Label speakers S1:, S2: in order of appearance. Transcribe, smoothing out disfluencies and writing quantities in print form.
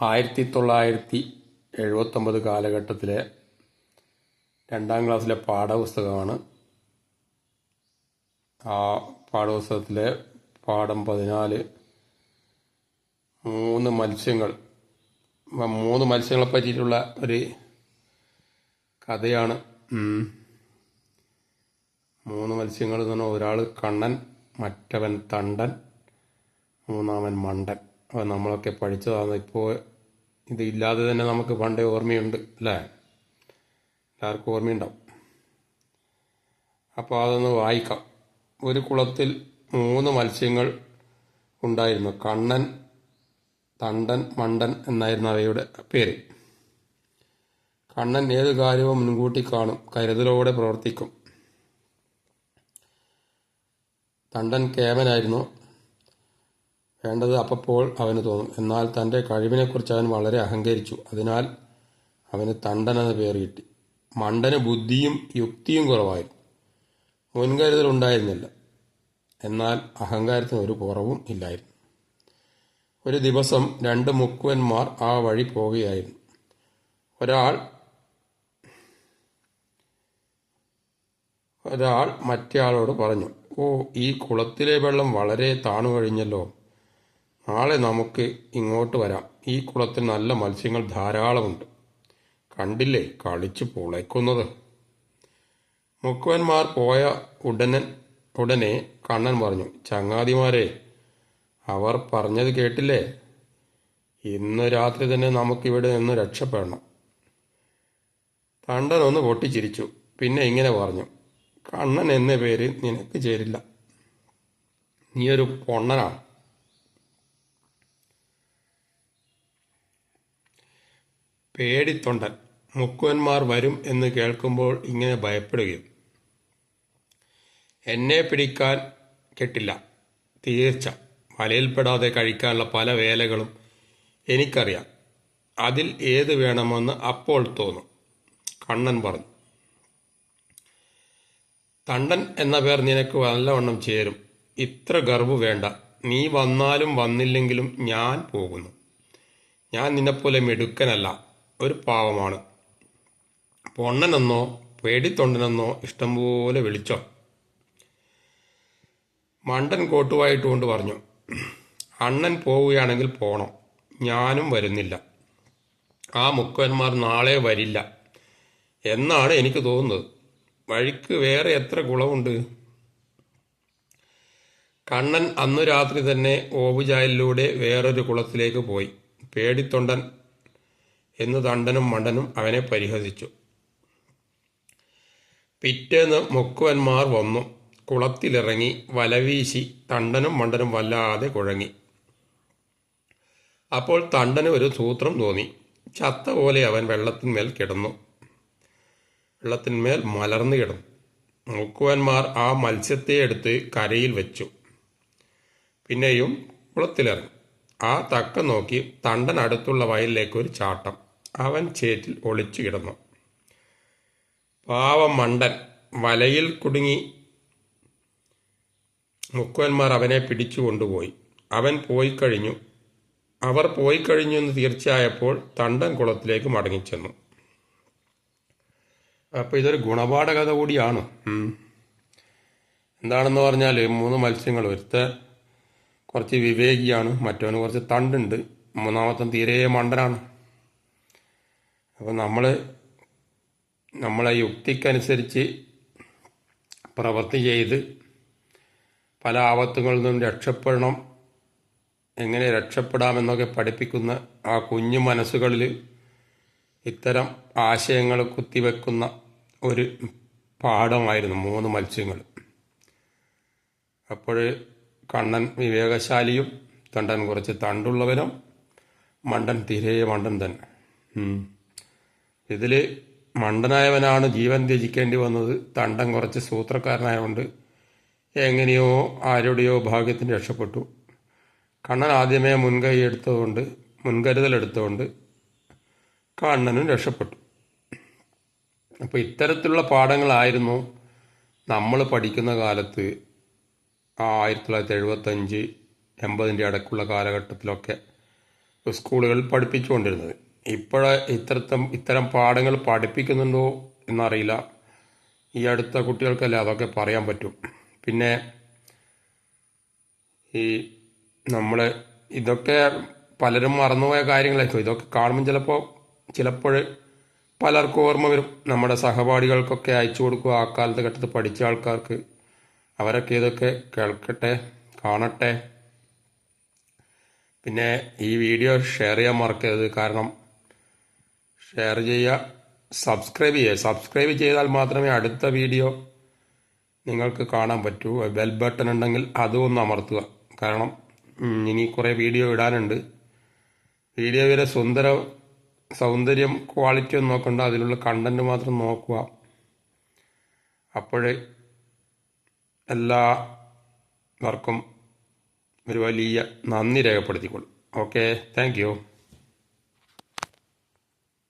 S1: 1979 കാലഘട്ടത്തിലെ 2ാം ക്ലാസ്സിലെ പാഠപുസ്തകമാണ്. ആ പാഠപുസ്തകത്തിലെ പാഠം 14 മൂന്ന് മത്സ്യങ്ങളെ പറ്റിയിട്ടുള്ള ഒരു കഥയാണ്. മൂന്ന് മത്സ്യങ്ങൾ എന്ന് പറഞ്ഞാൽ ഒരാൾ കണ്ണൻ, മറ്റവൻ തണ്ടൻ, മൂന്നാമൻ മണ്ടൻ. അപ്പോൾ നമ്മളൊക്കെ പഠിച്ചതാണ്. ഇപ്പോൾ ഇത് ഇല്ലാതെ തന്നെ നമുക്ക് പണ്ടേ ഓർമ്മയുണ്ട് അല്ലേ? എല്ലാവർക്കും ഓർമ്മയുണ്ടാവും. അപ്പോൾ അതൊന്ന് വായിക്കാം. ഒരു കുളത്തിൽ 3 മത്സ്യങ്ങൾ ഉണ്ടായിരുന്നു. കണ്ണൻ, തണ്ടൻ, മണ്ടൻ എന്നായിരുന്നു അവയുടെ പേര്. കണ്ണൻ ഏത് കാര്യവും മുൻകൂട്ടി കാണും, കരുതലോടെ പ്രവർത്തിക്കും. തണ്ടൻ കേമനായിരുന്നു. വേണ്ടത് അപ്പോൾ അവന് തോന്നും. എന്നാൽ തൻ്റെ കഴിവിനെക്കുറിച്ച് അവൻ വളരെ അഹങ്കരിച്ചു. അതിനാൽ അവന് തണ്ടൻ എന്ന പേര് കിട്ടി. മണ്ടന് ബുദ്ധിയും യുക്തിയും കുറവായിരുന്നു. മുൻകരുതലുണ്ടായിരുന്നില്ല. എന്നാൽ അഹങ്കാരത്തിന് ഒരു കുറവും ഇല്ലായിരുന്നു. ഒരു ദിവസം 2 മുക്കുവന്മാർ ആ വഴി പോവുകയായിരുന്നു. ഒരാൾ മറ്റേയാളോട് പറഞ്ഞു, "ഓ, ഈ കുളത്തിലെ വെള്ളം വളരെ താണു കഴിഞ്ഞല്ലോ. നാളെ നമുക്ക് ഇങ്ങോട്ട് വരാം. ഈ കുളത്തിൽ നല്ല മത്സ്യങ്ങൾ ധാരാളമുണ്ട്. കണ്ടില്ലേ കളിച്ചു പുളയ്ക്കുന്നത്." മുക്കുവന്മാർ പോയ ഉടനെ കണ്ണൻ പറഞ്ഞു, "ചങ്ങാതിമാരെ, അവർ പറഞ്ഞത് കേട്ടില്ലേ? ഇന്ന് രാത്രി തന്നെ നമുക്കിവിടെ നിന്ന് രക്ഷപ്പെടണം." തണ്ടൻ ഒന്ന് പൊട്ടിച്ചിരിച്ചു. പിന്നെ ഇങ്ങനെ പറഞ്ഞു, "കണ്ണൻ എന്ന പേര് നിനക്ക് ചേരില്ല. നീ ഒരു പൊണ്ണനാണ്." പേടിത്തൊണ്ടൻ മുക്കുവന്മാർ വരും എന്ന് കേൾക്കുമ്പോൾ ഇങ്ങനെ ഭയപ്പെടുകയും, "എന്നെ പിടിക്കാൻ കെട്ടില്ല, തീർച്ച. വലയിൽപ്പെടാതെ കഴിക്കാനുള്ള പല വേലകളും എനിക്കറിയാം. അതിൽ ഏത് വേണമെന്ന് അപ്പോൾ തോന്നും." കണ്ണൻ പറഞ്ഞു, "തണ്ടൻ എന്ന പേർ നിനക്ക് നല്ലവണ്ണം ചേരും. ഇത്ര ഗർവ് വേണ്ട. നീ വന്നാലും വന്നില്ലെങ്കിലും ഞാൻ പോകുന്നു. ഞാൻ നിന്നെപ്പോലെ മിടുക്കനല്ല, ഒരു പാവമാണ്. പൊണ്ണനെന്നോ പേടിത്തൊണ്ടനെന്നോ ഇഷ്ടംപോലെ വിളിച്ചോ." മണ്ടൻ കോട്ടുവായിട്ടുകൊണ്ട് പറഞ്ഞു, "അണ്ണൻ പോവുകയാണെങ്കിൽ പോണം. ഞാനും വരുന്നില്ല. ആ മുക്കുവന്മാർ നാളെ വരില്ല എന്നാണ് എനിക്ക് തോന്നുന്നത്. വഴിക്ക് വേറെ എത്ര കുളമുണ്ട്." കണ്ണൻ അന്നു രാത്രി തന്നെ ഓവുചാലിലൂടെ വേറൊരു കുളത്തിലേക്ക് പോയി. പേടിത്തൊണ്ടൻ എന്ന് തണ്ടനും മണ്ടനും അവനെ പരിഹസിച്ചു. പിറ്റേന്ന് മുക്കുവന്മാർ വന്നു. കുളത്തിലിറങ്ങി വലവീശി തണ്ടനും മണ്ടനും വല്ലാതെ കുഴങ്ങി. അപ്പോൾ തണ്ടന് ഒരു സൂത്രം തോന്നി. ചത്ത പോലെ അവൻ വെള്ളത്തിന്മേൽ മലർന്നു കിടന്നു. മുക്കുവന്മാർ ആ മത്സ്യത്തെ എടുത്ത് കരയിൽ വെച്ചു. പിന്നെയും കുളത്തിലിറങ്ങി. ആ തക്കം നോക്കി തണ്ടൻ അടുത്തുള്ള വയലിലേക്ക് ഒരു ചാട്ടം. അവൻ ചേറ്റിൽ ഒളിച്ചു കിടന്നു. പാവം മണ്ടൻ വലയിൽ കുടുങ്ങി. മുക്കുവന്മാർ അവനെ പിടിച്ചു കൊണ്ടുപോയി. അവർ പോയി കഴിഞ്ഞു എന്ന് തീർച്ചയായപ്പോൾ തണ്ടൻ കുളത്തിലേക്ക് മടങ്ങിച്ചെന്നു. അപ്പോൾ ഇതൊരു ഗുണപാഠ കഥ കൂടിയാണ്. എന്താണെന്ന് പറഞ്ഞാൽ 3 മത്സ്യങ്ങൾ, ഒരുത്തൻ കുറച്ച് വിവേകിയാണ്, മറ്റവന് കുറച്ച് തണ്ടുണ്ട്, മൂന്നാമത്തൻ തീരെ മണ്ടനാണ്. അപ്പോൾ നമ്മളെ യുക്തിക്കനുസരിച്ച് പ്രവൃത്തി ചെയ്ത് പല ആപത്തുകളിൽ നിന്നും രക്ഷപ്പെടണം, എങ്ങനെ രക്ഷപ്പെടാമെന്നൊക്കെ പഠിപ്പിക്കുന്ന ആ കുഞ്ഞു മനസ്സുകളിൽ ഇത്തരം ആശയങ്ങൾ കുത്തിവെക്കുന്ന ഒരു പാഠമായിരുന്നു 3 മത്സ്യങ്ങൾ. അപ്പോൾ കണ്ണൻ വിവേകശാലിയും തണ്ടൻ കുറച്ച് തണ്ടുള്ളവനും മണ്ടൻ തീരെ മണ്ടൻ തന്നെ. ഇതിൽ മണ്ടനായവനാണ് ജീവൻ ത്യജിക്കേണ്ടി വന്നത്. തണ്ടൻ കുറച്ച് സൂത്രക്കാരനായതുകൊണ്ട് എങ്ങനെയോ ആരുടെയോ ഭാഗ്യത്തിന് രക്ഷപ്പെട്ടു. കണ്ണൻ ആദ്യമേ മുൻകരുതലെടുത്തുകൊണ്ട് കണ്ണനും രക്ഷപ്പെട്ടു. അപ്പോൾ ഇത്തരത്തിലുള്ള പാഠങ്ങളായിരുന്നു നമ്മൾ പഠിക്കുന്ന കാലത്ത് 1975-80 ഇടയ്ക്കുള്ള കാലഘട്ടത്തിലൊക്കെ സ്കൂളുകളിൽ പഠിപ്പിച്ചുകൊണ്ടിരുന്നത്. ഇത്തരം പാഠങ്ങൾ പഠിപ്പിക്കുന്നുണ്ടോ എന്നറിയില്ല. ഈ അടുത്ത കുട്ടികൾക്കല്ലേ അതൊക്കെ പറയാൻ പറ്റും. പിന്നെ ഈ നമ്മൾ ഇതൊക്കെ പലരും മറന്നുപോയ കാര്യങ്ങളായിരിക്കും. ഇതൊക്കെ കാണുമ്പോൾ ചിലപ്പോൾ പലർക്കും ഓർമ്മ വരും. നമ്മുടെ സഹപാഠികൾക്കൊക്കെ അയച്ചു കൊടുക്കുക, ആ കാലത്ത് ഘട്ടത്തിൽ പഠിച്ച ആൾക്കാർക്ക്. അവരൊക്കെ ഇതൊക്കെ കേൾക്കട്ടെ, കാണട്ടെ. പിന്നെ ഈ വീഡിയോ ഷെയർ ചെയ്യാൻ മറക്കരുത്. കാരണം ഷെയർ ചെയ്യുക, സബ്സ്ക്രൈബ് ചെയ്താൽ മാത്രമേ അടുത്ത വീഡിയോ നിങ്ങൾക്ക് കാണാൻ പറ്റൂ. ബെൽ ബട്ടൺ ഉണ്ടെങ്കിൽ അതും ഒന്ന് അമർത്തുക. കാരണം ഇനി കുറേ വീഡിയോ ഇടാനുണ്ട്. വീഡിയോ വരെ സൗന്ദര്യം ക്വാളിറ്റി ഒന്നും നോക്കണ്ട, അതിലുള്ള കണ്ടന്റ് മാത്രം നോക്കുക. അപ്പോൾ എല്ലാവർക്കും ഒരു വലിയ നന്ദി രേഖപ്പെടുത്തിക്കൊള്ളും. Okay, thank you.